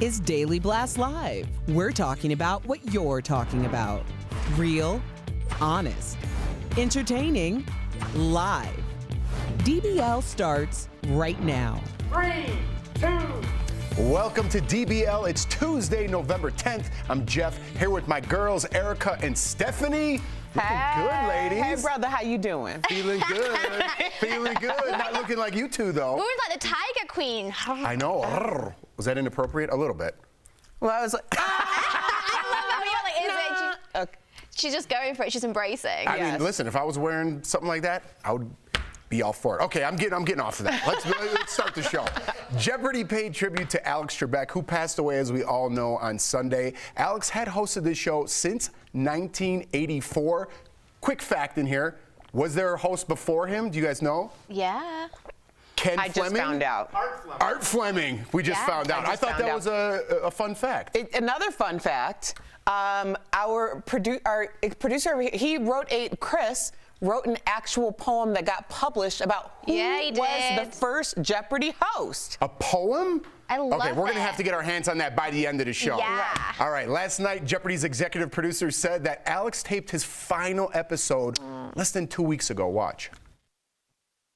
Is Daily Blast Live. We're talking about what you're talking about. Real, honest, entertaining, live. DBL starts right now. 3, 2. Welcome to DBL. It's Tuesday, November 10th. I'm Jeff, here with my girls, Erica and Stephanie. Looking good, ladies. Hey, brother, how you doing? Feeling good. Feeling good. Not looking like you two, though. We were like the Tiger Queen. I know. Was that inappropriate? A little bit. Well, I was like, I love how you're like, is it? okay. She's just going for it. She's embracing. I mean, listen, if I was wearing something like that, I would be all for it. Okay, I'm getting off of that. Let's start the show. Jeopardy paid tribute to Alex Trebek, who passed away, as we all know, on Sunday. Alex had hosted this show since 1984. Quick fact in here, was there a host before him? Do you guys know? Yeah. Ken I Fleming? just found out. Art Fleming. We just found out. I thought that was a fun fact. Another fun fact, our producer, Chris, wrote an actual poem that got published about who Yeah, he was did. the first Jeopardy host. A poem? I love Okay, we're going to it. have to get our hands on that by the end of the show. Yeah. All right, last night, Jeopardy's executive producer said that Alex taped his final episode less than 2 weeks ago. Watch.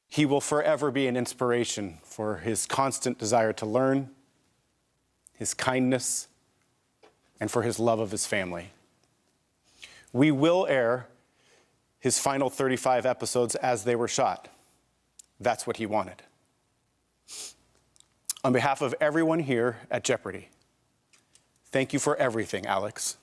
He will forever be an inspiration for his constant desire to learn, his kindness, and for his love of his family. We will air his final 35 episodes as they were shot. That's what he wanted. On behalf of everyone here at Jeopardy, thank you for everything, Alex.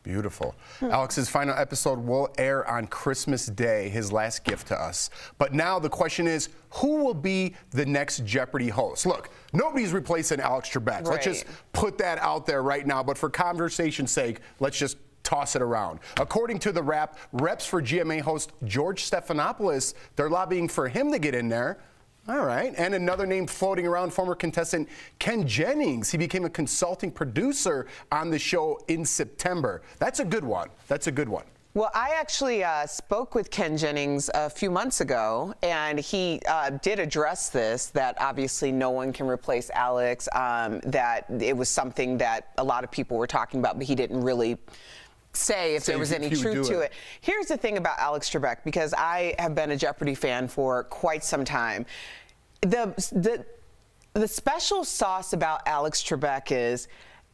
Beautiful. Alex's final episode will air on Christmas Day, his last gift to us. But now the question is, who will be the next Jeopardy host? Look, nobody's replacing Alex Trebek. Let's just put that out there right now. But for conversation's sake, let's just toss it around. According to the Wrap, reps for GMA host George Stephanopoulos, they're lobbying for him to get in there. All right. And another name floating around, former contestant Ken Jennings. He became a consulting producer on the show in September. That's a good one. That's a good one. Well, I actually spoke with Ken Jennings a few months ago, and he did address this, that obviously no one can replace Alex, that it was something that a lot of people were talking about, but he didn't really say if there was any truth to it. Here's the thing about Alex Trebek, because I have been a Jeopardy fan for quite some time. The special sauce about Alex Trebek is,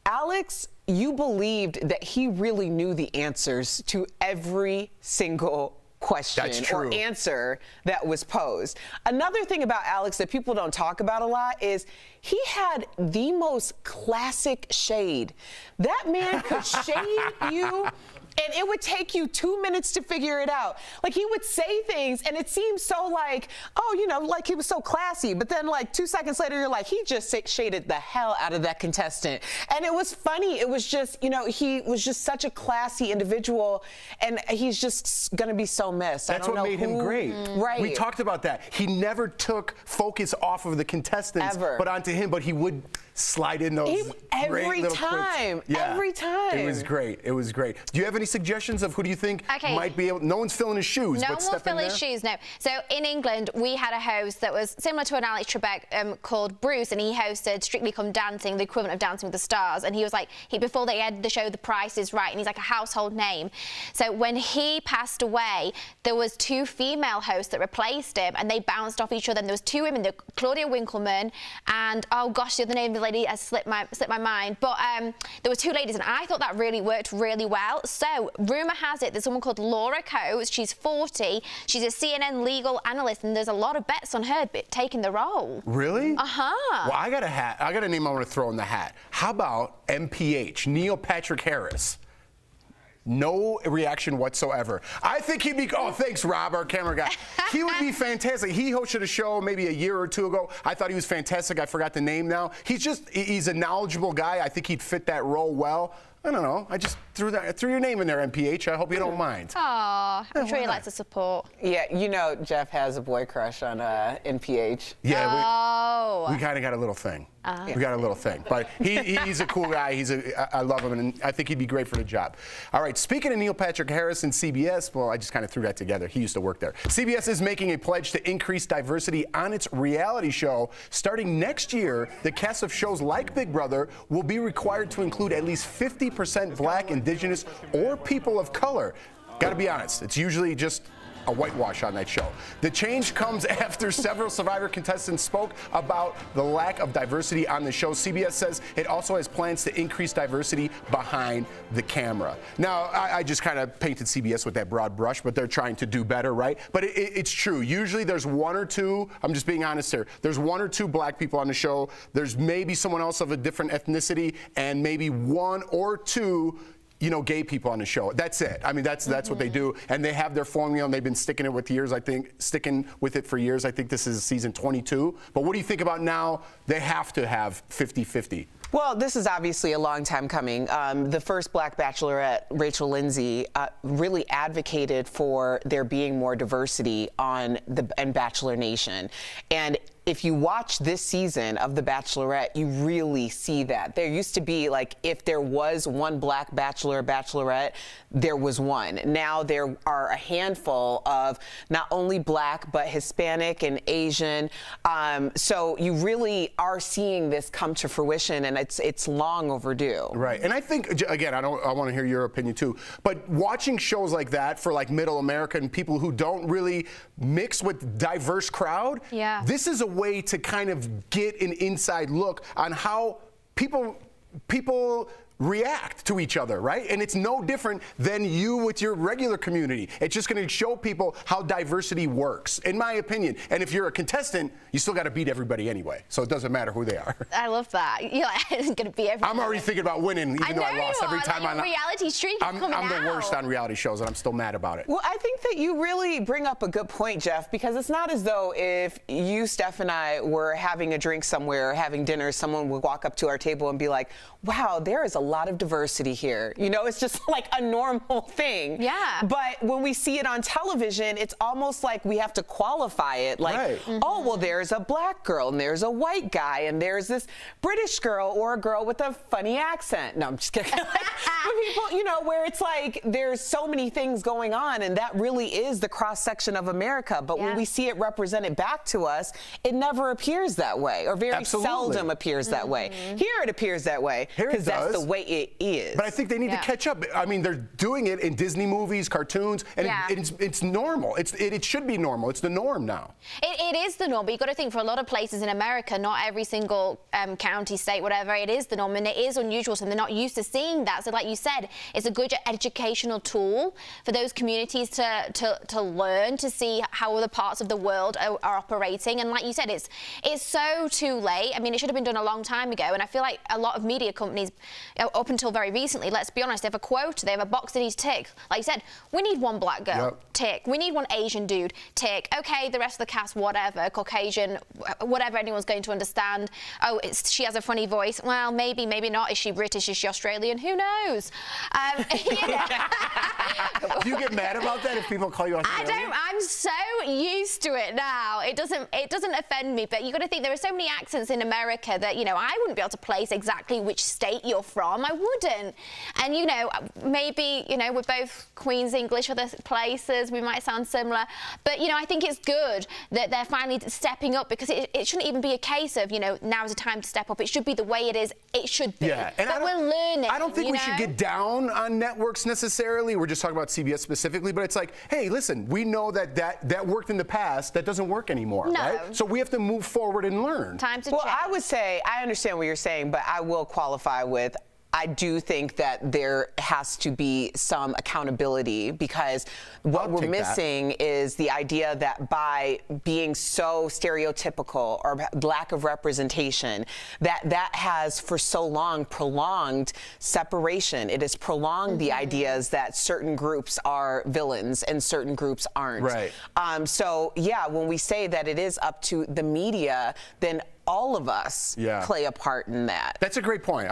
Alex, you believed that he really knew the answers to every single question or answer that was posed. Another thing about Alex that people don't talk about a lot is he had the most classic shade. That man could shade you, and it would take you 2 minutes to figure it out. Like, he would say things, and it seemed so like, oh, you know, like he was so classy. But then, like, 2 seconds later, you're like, he just shaded the hell out of that contestant. And it was funny. It was just, you know, he was just such a classy individual, and he's just going to be so missed. That's what made him great. Right. We talked about that. He never took focus off of the contestants, but onto him. But he would slide in those every little time. Quips. Yeah. Every time. It was great. It was great. Do you have any suggestions of who do you think might be able? No one's filling his shoes. No one will fill his shoes. No. So in England, we had a host that was similar to an Alex Trebek called Bruce, and he hosted Strictly Come Dancing, the equivalent of Dancing with the Stars. And he was like, before they had the show The Price is Right, and he's like a household name. So when he passed away, there was 2 female hosts that replaced him, and they bounced off each other. And there was 2 women, Claudia Winkleman and oh gosh, the other name of the lady has slipped my mind. But there were 2 ladies, and I thought that really worked really well. So rumor has it there's someone called Laura Coates. She's 40. She's a CNN legal analyst, and there's a lot of bets on her taking the role. Really? Uh-huh. Well, I got a name I want to throw in the hat. How about MPH, Neil Patrick Harris? No reaction whatsoever. I think he'd be, oh, thanks, Rob, our camera guy. He would be fantastic. He hosted a show maybe a year or 2 ago. I thought he was fantastic. I forgot the name now. He's a knowledgeable guy. I think he'd fit that role well. I don't know. I just threw your name in there, MPH. I hope you don't mind. Aw, I'm sure he likes the support. Yeah, you know, Jeff has a boy crush on NPH. Yeah, we kind of got a little thing. We got a little thing. But he's a cool guy. I love him, and I think he'd be great for the job. All right, speaking of Neil Patrick Harris and CBS, well, I just kind of threw that together. He used to work there. CBS is making a pledge to increase diversity on its reality show. Starting next year, the cast of shows like Big Brother will be required to include at least 50% Black, Indigenous, or people of color. Got to be honest, it's usually just a whitewash on that show. The change comes after several Survivor contestants spoke about the lack of diversity on the show. CBS says it also has plans to increase diversity behind the camera. Now, I just kind of painted CBS with that broad brush, but they're trying to do better, right? But it's true. Usually there's 1 or 2, I'm just being honest here, there's 1 or 2 Black people on the show. There's maybe someone else of a different ethnicity, and maybe 1 or 2 gay people on the show. That's it. I mean, that's what they do, and they have their formula, and they've been sticking it with years. I think for years. I think this is season 22. But what do you think about now? They have to have 50-50. Well, this is obviously a long time coming. The first Black Bachelorette, Rachel Lindsay, really advocated for there being more diversity in Bachelor Nation. And if you watch this season of The Bachelorette, you really see that. There used to be, like, if there was one black bachelor or bachelorette, there was one. Now there are a handful of not only black, but Hispanic and Asian. So you really are seeing this come to fruition, and it's long overdue. Right. And I think, again, I want to hear your opinion too, but watching shows like that for like middle America and people who don't really mix with diverse crowd, this is a way to kind of get an inside look on how people react to each other, right? And it's no different than you with your regular community. It's just going to show people how diversity works, in my opinion. And if you're a contestant, you still got to beat everybody anyway, so it doesn't matter who they are. I love that. You're like, it's going to be everyone. I'm already thinking about winning, even though I lost every time. Like, reality streak is coming I'm the worst on reality shows, and I'm still mad about it. Well, I think that you really bring up a good point, Jeff, because it's not as though if you, Steph, and I were having a drink somewhere or having dinner, someone would walk up to our table and be like, wow, there is a lot of diversity here. You know, it's just like a normal thing. Yeah. But when we see it on television, it's almost like we have to qualify it. Like, oh, well, there's a black girl and there's a white guy and there's this British girl or a girl with a funny accent. No, I'm just kidding. People, you know, where it's like there's so many things going on, and that really is the cross section of America. But when we see it represented back to us, it never appears that way, or very seldom appears that way. Here it appears that way because that's the way it is. But I think they need to catch up. I mean, they're doing it in Disney movies, cartoons, and it's normal. It should be normal. It's the norm now. It is the norm, but you've got to think, for a lot of places in America, not every single county, state, whatever, it is the norm, and it is unusual, so they're not used to seeing that. So like you said, it's a good educational tool for those communities to learn, to see how other parts of the world are operating. And like you said, it's so too late. I mean, it should have been done a long time ago, and I feel like a lot of media companies, up until very recently, let's be honest, they have a quota, they have a box that needs tick. Like you said, we need one black girl, tick. We need one Asian dude, tick. Okay, the rest of the cast, whatever, Caucasian, whatever anyone's going to understand. Oh, she has a funny voice. Well, maybe, maybe not. Is she British? Is she Australian? Who knows? You know. Do you get mad about that if people call you Australian? I don't. I'm so used to it now. It doesn't offend me. But you got to think, there are so many accents in America that, you know, I wouldn't be able to place exactly which state you're from. I wouldn't. And, you know, maybe, you know, we're both Queen's English, other places, we might sound similar. But, you know, I think it's good that they're finally stepping up, because it shouldn't even be a case of, you know, now is the time to step up. It should be the way it is. It should be. Yeah. And but we're learning. I don't think we should get down on networks necessarily. We're just talking about CBS specifically, but it's like, hey, listen, we know that worked in the past. That doesn't work anymore, right? So we have to move forward and learn. Time to Well, check. I would say, I understand what you're saying, but I will qualify with, I do think that there has to be some accountability, because what we're missing is the idea that by being so stereotypical or lack of representation, that has for so long prolonged separation. It has prolonged the ideas that certain groups are villains and certain groups aren't. Right. So yeah, when we say that it is up to the media, then all of us play a part in that. That's a great point.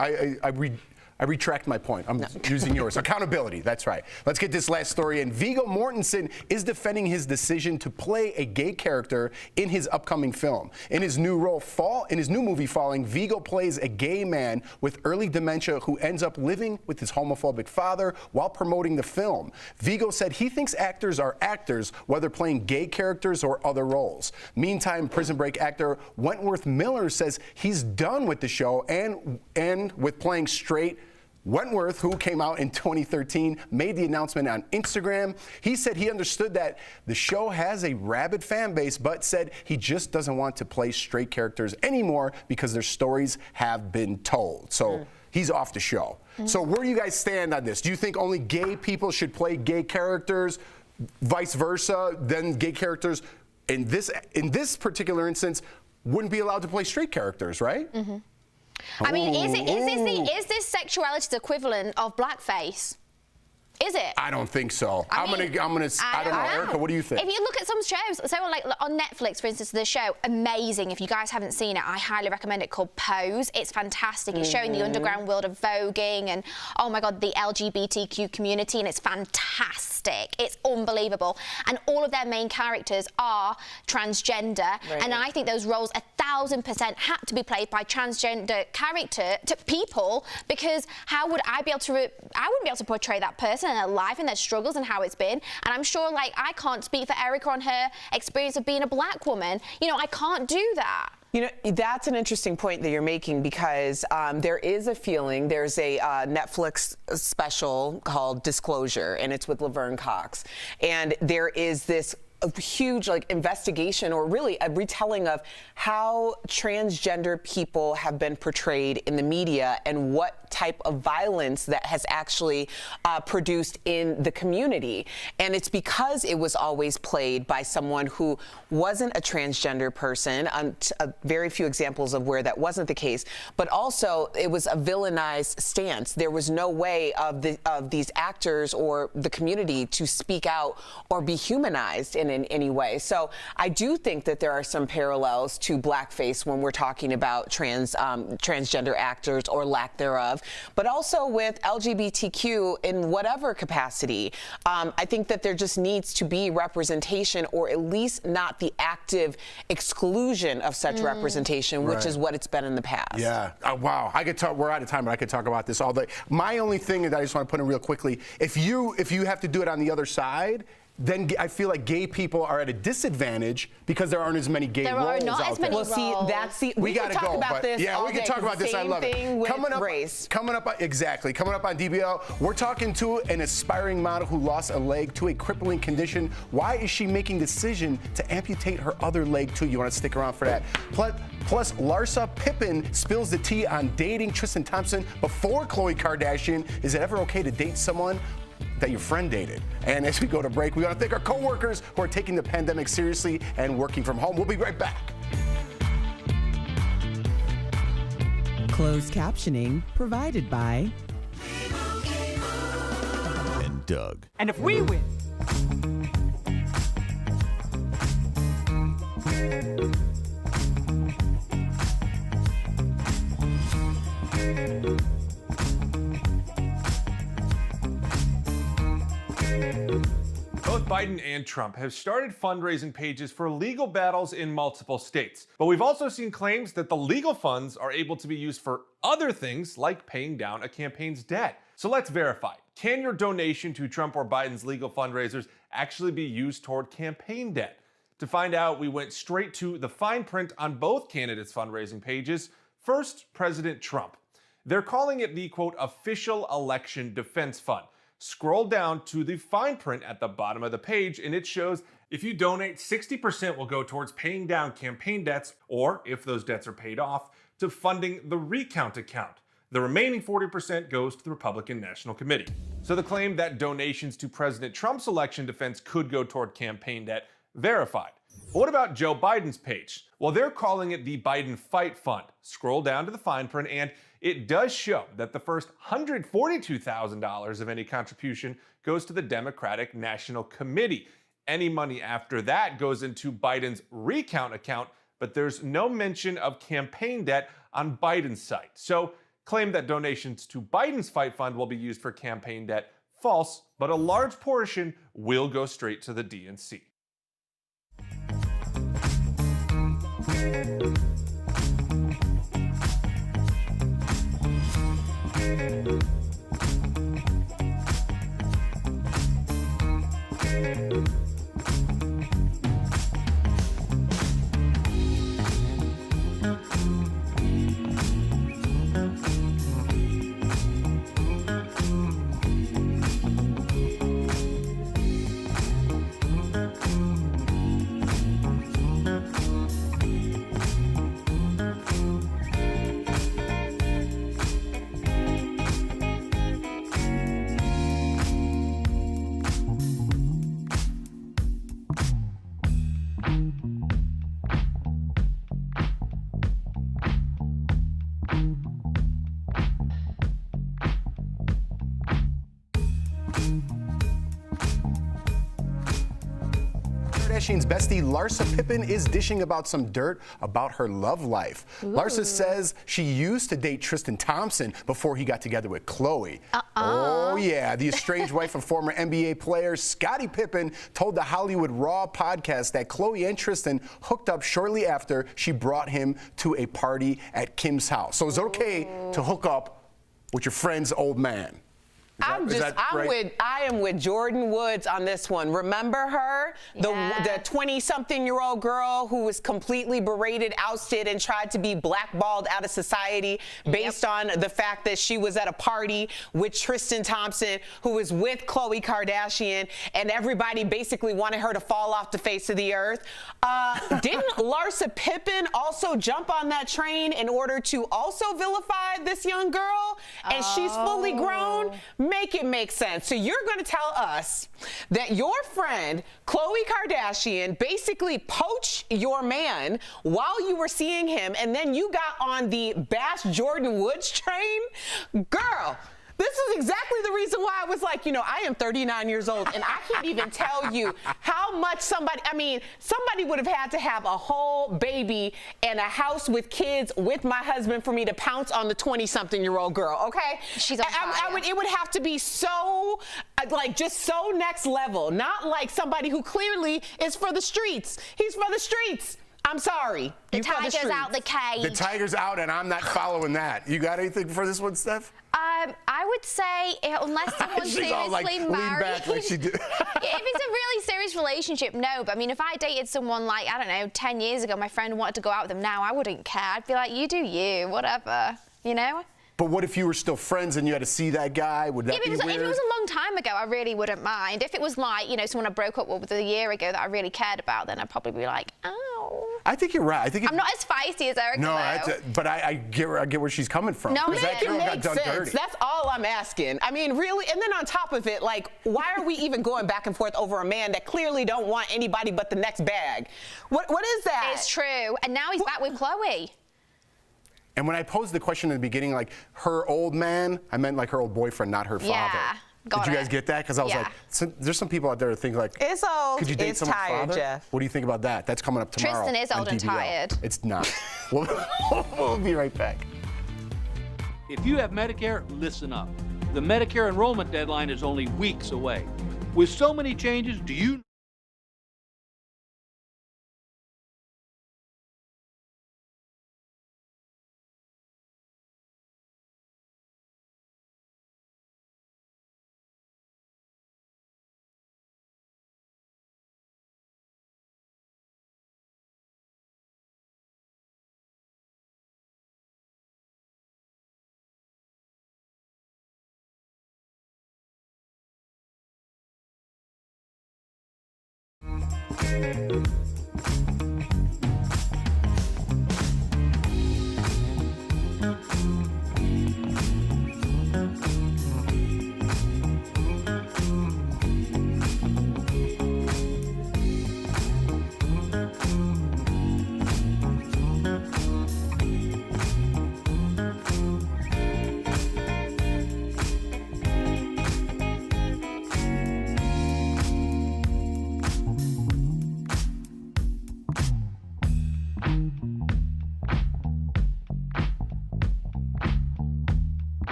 I retract my point. I'm using yours. Accountability, that's right. Let's get this last story in. Viggo Mortensen is defending his decision to play a gay character in his upcoming film. In his new movie Falling, Viggo plays a gay man with early dementia who ends up living with his homophobic father while promoting the film. Viggo said he thinks actors are actors, whether playing gay characters or other roles. Meantime, Prison Break actor Wentworth Miller says he's done with the show and with playing straight. Wentworth, who came out in 2013, made the announcement on Instagram. He said he understood that the show has a rabid fan base, but said he just doesn't want to play straight characters anymore because their stories have been told. So he's off the show. So where do you guys stand on this? Do you think only gay people should play gay characters, vice versa? Then gay characters in this particular instance wouldn't be allowed to play straight characters, right? I mean, is this sexuality's equivalent of blackface? Is it? I don't think so. I don't know. Erica, what do you think? If you look at some shows, so like on Netflix, for instance, the show Amazing. If you guys haven't seen it, I highly recommend it. Called Pose. It's fantastic. It's showing the underground world of voguing and oh my God, the LGBTQ community, and it's fantastic. It's unbelievable. And all of their main characters are transgender, and I think those roles 1,000% had to be played by transgender people, because how would I be able to? I wouldn't be able to portray that person and their life and their struggles and how it's been. And I'm sure, like, I can't speak for Erica on her experience of being a black woman. You know, I can't do that. You know, that's an interesting point that you're making, because there is a feeling, there's a Netflix special called Disclosure, and it's with Laverne Cox. And there is this huge investigation, or really a retelling of how transgender people have been portrayed in the media and what type of violence that has actually produced in the community. And it's because it was always played by someone who wasn't a transgender person. Very few examples of where that wasn't the case, but also it was a villainized stance. There was no way of these actors or the community to speak out or be humanized in any way. So I do think that there are some parallels to blackface when we're talking about transgender actors or lack thereof, but also with LGBTQ in whatever capacity. I think that there just needs to be representation, or at least not the active exclusion of such representation, which is what it's been in the past. Yeah. Wow. I could talk. We're out of time, but I could talk about this all day. My only thing that I just want to put in real quickly: if you have to do it on the other side, then I feel like gay people are at a disadvantage because there aren't as many gay roles out there. There are not as many roles. Well, see, that's the... We gotta talk go, about this yeah, all we can day, talk about this. I love it. Coming up, race. Coming up on DBL, we're talking to an aspiring model who lost a leg to a crippling condition. Why is she making the decision to amputate her other leg too? You want to stick around for that. Plus, Larsa Pippen spills the tea on dating Tristan Thompson before Khloe Kardashian. Is it ever okay to date someone that your friend dated? And as we go to break, we want to thank our coworkers who are taking the pandemic seriously and working from home. We'll be right back. Closed captioning provided by and Doug. And if we win, Both Biden and Trump have started fundraising pages for legal battles in multiple states. But we've also seen claims that the legal funds are able to be used for other things, like paying down a campaign's debt. So let's verify. Can your donation to Trump or Biden's legal fundraisers actually be used toward campaign debt? To find out, we went straight to the fine print on both candidates' fundraising pages. First, President Trump. They're calling it the, quote, official election defense fund. Scroll down to the fine print at the bottom of the page, and it shows if you donate, 60% will go towards paying down campaign debts, or if those debts are paid off, to funding the recount account. The remaining 40% goes to the Republican National Committee. So the claim that donations to President Trump's election defense could go toward campaign debt, verified. But what about Joe Biden's page? Well, they're calling it the Biden Fight Fund. Scroll down to the fine print, and it does show that the first $142,000 of any contribution goes to the Democratic National Committee. Any money after that goes into Biden's recount account, but there's no mention of campaign debt on Biden's site. So, claim that donations to Biden's Fight Fund will be used for campaign debt, false, but a large portion will go straight to the DNC. Kardashian's bestie Larsa Pippen is dishing about some dirt about her love life. Larsa says she used to date Tristan Thompson before he got together with Khloe. Oh yeah, the estranged wife of former NBA player Scottie Pippen told the Hollywood Raw podcast that Khloe and Tristan hooked up shortly after she brought him to a party at Kim's house. So it's okay to hook up with your friend's old man. I am with Jordan Woods on this one. Remember her? The 20-something-year-old girl who was completely berated, ousted, and tried to be blackballed out of society based on the fact that she was at a party with Tristan Thompson, who was with Khloe Kardashian, and everybody basically wanted her to fall off the face of the earth. Didn't Larsa Pippen also jump on that train in order to also vilify this young girl? And she's fully grown? Make it make sense. So you're going to tell us that your friend Khloe Kardashian basically poached your man while you were seeing him, and then you got on the Bash Jordan Woods train? Girl, this is exactly the reason why I was like, you know, I am 39 years old, and I can't even tell you how much somebody would have had to have a whole baby and a house with kids with my husband for me to pounce on the 20-something-year-old girl, okay? She's on fire. It would have to be so, just so next level, not like somebody who clearly is for the streets. He's for the streets. I'm sorry. The tiger's out the cage. The tiger's out, and I'm not following that. You got anything for this one, Steph? I would say, unless someone's She's all like, seriously lean married. back like she did. If it's a really serious relationship, no. But I mean, if I dated someone like, I don't know, 10 years ago, my friend wanted to go out with them now, I wouldn't care. I'd be like, you do you, whatever, you know? But what if you were still friends and you had to see that guy? Would that be weird? If it was a long time ago, I really wouldn't mind. If it was like, you know, someone I broke up with a year ago that I really cared about, then I'd probably be like, oh. I think you're right. I'm not as feisty as Erica, though. But I get where she's coming from. No, that girl got done dirty. That's all I'm asking. I mean, really, and then on top of it, like, why are we even going back and forth over a man that clearly don't want anybody but the next bag? What is that? It's true. And now he's back with Khloe. And when I posed the question in the beginning, like, her old man, I meant like her old boyfriend, not her father. Yeah, got Did you it. guys get that? Because I was like, there's some people out there that think like, it's old. could you date it's someone's tired, father? Jeff. What do you think about that? That's coming up tomorrow. Tristan is old on and DBL. tired. It's not. We'll be right back. If you have Medicare, listen up. The Medicare enrollment deadline is only weeks away. With so many changes, do you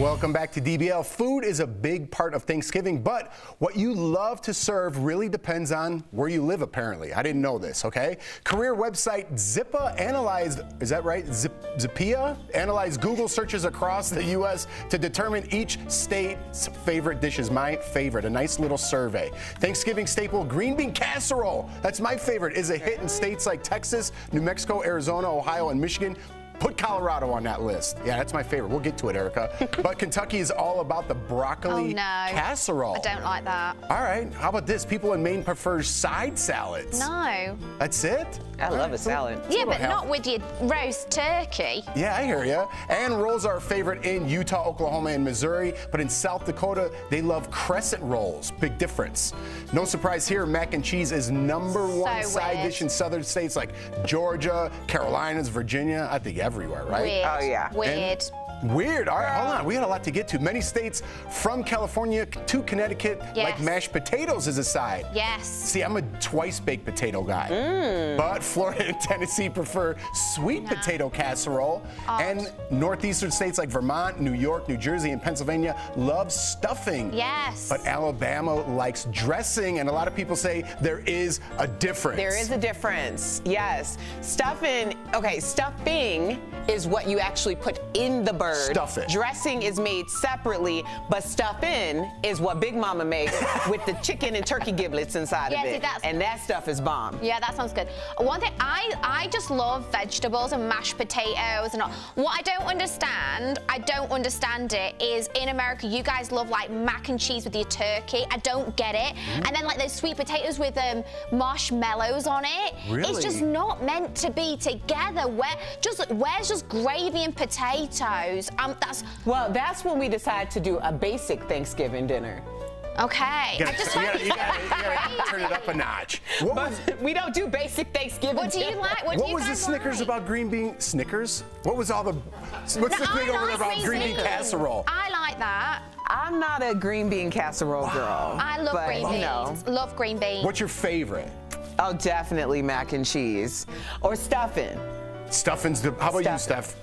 Welcome back to DBL. Food is a big part of Thanksgiving, but what you love to serve really depends on where you live, apparently. I didn't know this, okay? Career website Zippa analyzed, is that right? Zippia analyzed Google searches across the U.S. to determine each state's favorite dishes. My favorite, a nice little survey. Thanksgiving staple green bean casserole, that's my favorite, is a hit in states like Texas, New Mexico, Arizona, Ohio, and Michigan. Put Colorado on that list. Yeah, that's my favorite. We'll get to it, Erica. But Kentucky is all about the broccoli casserole. I don't like that. All right. How about this? People in Maine prefer side salads. No. That's it? I love a salad. Yeah, but not with your roast turkey. Yeah, I hear you. And rolls are a favorite in Utah, Oklahoma, and Missouri. But in South Dakota, they love crescent rolls. Big difference. No surprise here, mac and cheese is #1 side dish in southern states like Georgia, Carolinas, Virginia. I think everywhere, right? Weird. Oh, yeah. Weird. Weird. All right, hold on. We got a lot to get to. Many states from California to Connecticut like mashed potatoes as a side. Yes. See, I'm a twice-baked potato guy. But Florida and Tennessee prefer sweet potato casserole. And northeastern states like Vermont, New York, New Jersey, and Pennsylvania love stuffing. Yes. But Alabama likes dressing, and a lot of people say there is a difference. There is a difference, yes. Stuffing is what you actually put in the bird. Stuff it. Dressing is made separately, but stuffing is what Big Mama makes with the chicken and turkey giblets inside of it. And that stuff is bomb. Yeah, that sounds good. One thing, I just love vegetables and mashed potatoes and all. What I don't understand it, is in America, you guys love like mac and cheese with your turkey. I don't get it. And then like those sweet potatoes with marshmallows on it. Really? It's just not meant to be together. Where's just gravy and potatoes? That's when we decide to do a basic Thanksgiving dinner. Okay. You gotta turn it up a notch. We don't do basic Thanksgiving. What do you like? What was the Snickers about green bean? Snickers? What was all the? What's the thing over there about green bean casserole? I like that. I'm not a green bean casserole girl. I love green beans. Love green beans. What's your favorite? Oh, definitely mac and cheese or stuffing. Stuffing's the. How about you, Steph?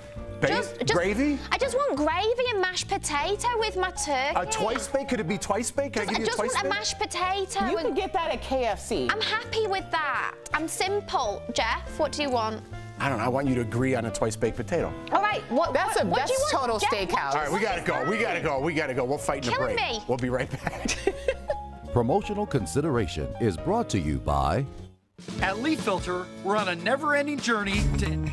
Gravy? I just want gravy and mashed potato with my turkey. A twice bake? Could it be twice bake? Can I give you a twice bake? I just want a mashed potato. You can get that at KFC. I'm happy with that. I'm simple. Jeff, what do you want? I don't know. I want you to agree on a twice baked potato. All right. That's total steakhouse. All right, we gotta go. We'll fight in a break. Me. We'll be right back. Promotional consideration is brought to you by. At Leaf Filter, we're on a never-ending journey to.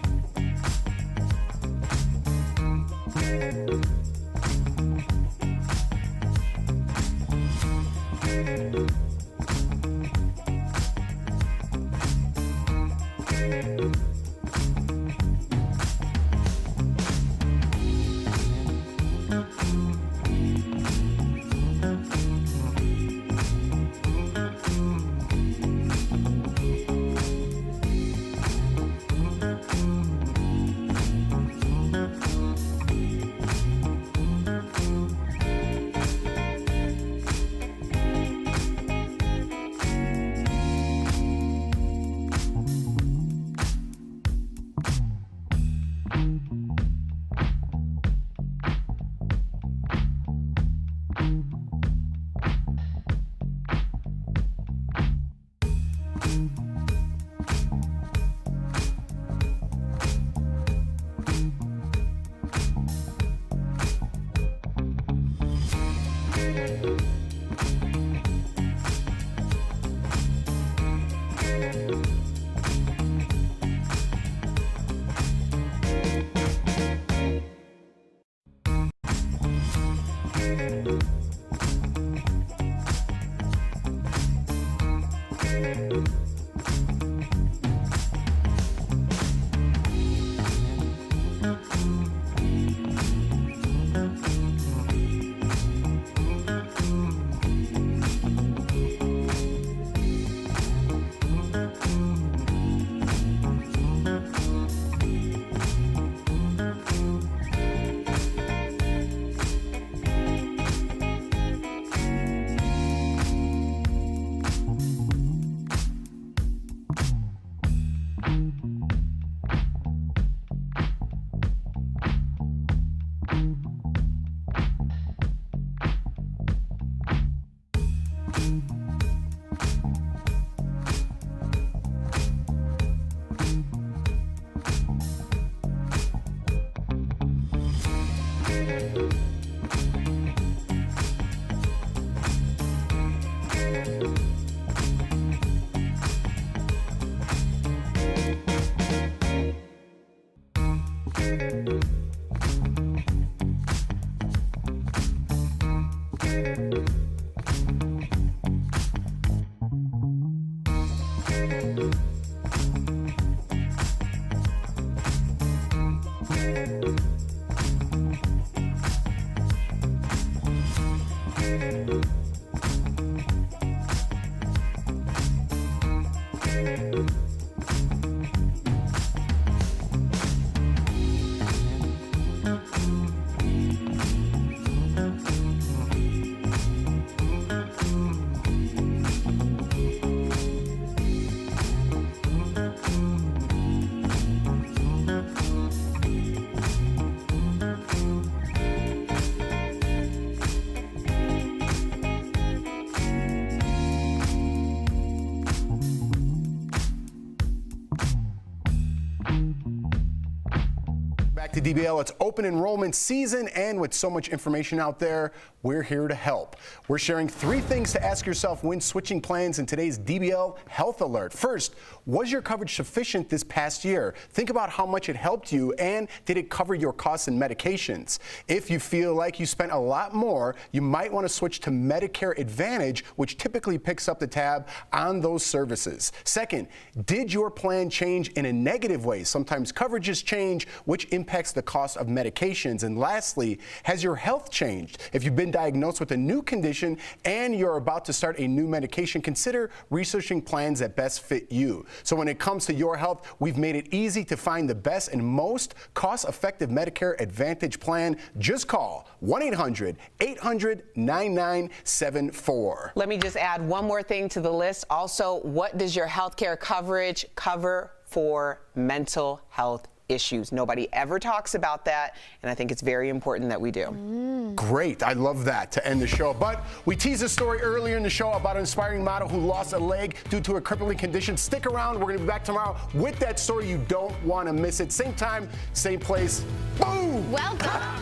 Back to DBL, it's open enrollment season, and with so much information out there, we're here to help. We're sharing 3 things to ask yourself when switching plans in today's DBL Health Alert. First, was your coverage sufficient this past year? Think about how much it helped you, and did it cover your costs and medications? If you feel like you spent a lot more, you might want to switch to Medicare Advantage, which typically picks up the tab on those services. Second, did your plan change in a negative way? Sometimes coverages change, which impacts the cost of medications. And lastly, has your health changed? If you've been diagnosed with a new condition and you're about to start a new medication, consider researching plans that best fit you. So when it comes to your health, we've made it easy to find the best and most cost-effective Medicare Advantage plan. Just call 1-800-800-9974. Let me just add one more thing to the list. Also, what does your health care coverage cover for mental health issues? Nobody ever talks about that, and I think it's very important that we do. Great. I love that to end the show. But we teased a story earlier in the show about an inspiring model who lost a leg due to a crippling condition. Stick around. We're going to be back tomorrow with that story. You don't want to miss it. Same time, same place. Boom! Well done.